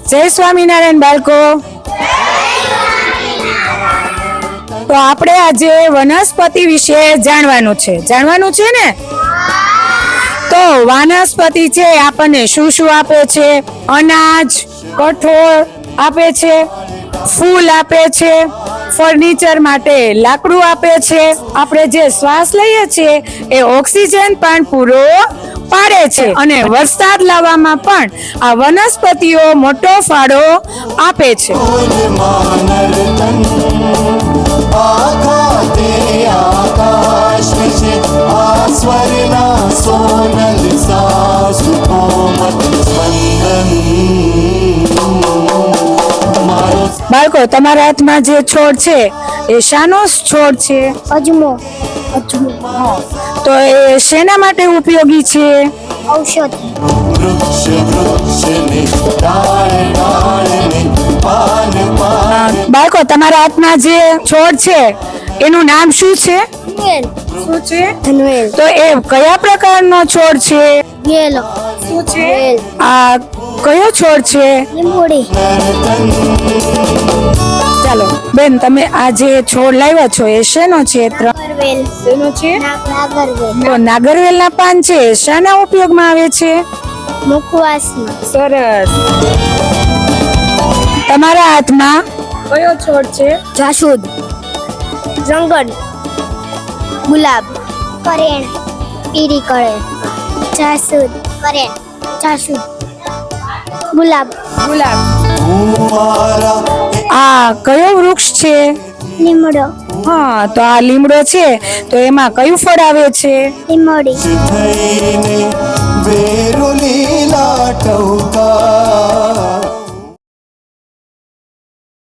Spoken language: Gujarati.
જય સ્વામિનારાયણ બાળકો. તો આપણે આજે વનસ્પતિ વિશે જાણવાનું છે ને. તો વનસ્પતિ છે આપણને શું શું આપે છે? અનાજ, કઠોળ આપે છે, ફૂલ આપે છે, ફર્નિચર માટે લાકડું આપે છે, આપણે જે શ્વાસ લઈએ છીએ એ ઓક્સિજન પણ પૂરો પાડે છે, અને વરસાદ લાવવામાં પણ આ વનસ્પતિઓ મોટો ફાળો આપે છે. બાળકો, તમારા હાથમાં જે છોડ છે એ શાનો છોડ છે? અજમો. તો એ શેના માટે ઉપયોગી છે? ઔષધિ. બાળકો, તમારા હાથમાં જે છોડ છે એનું નામ શું છે? શું છે? ધન્વેલ. તો એ કયા પ્રકારનો છોડ છે? વેલો. શું છે? આ કયો છોડ છે? લીંબોડી. ચાલો બેન, તમે આ જે છોડ લાવ્યા છો એ શેનો છે? નાગરવેલ. શેનો છે? નાગરવેલ. તો નાગરવેલના પાન છે શાના ઉપયોગમાં આવે છે? મુખવાસમાં. સરસ. તમારા હાથમાં કયો છોડ છે? જાસૂદ. રંગન. ગુલાબ. કરેણ. પીરી કરેણ. જાસૂદ. કરેણ. જાસૂદ. ગુલાબ. ગુલાબ. આ કયો વૃક્ષ છે? લીમડો. હા, તો આ લીમડો છે તો એમાં કયું ફળ આવે છે? લીંબોડી.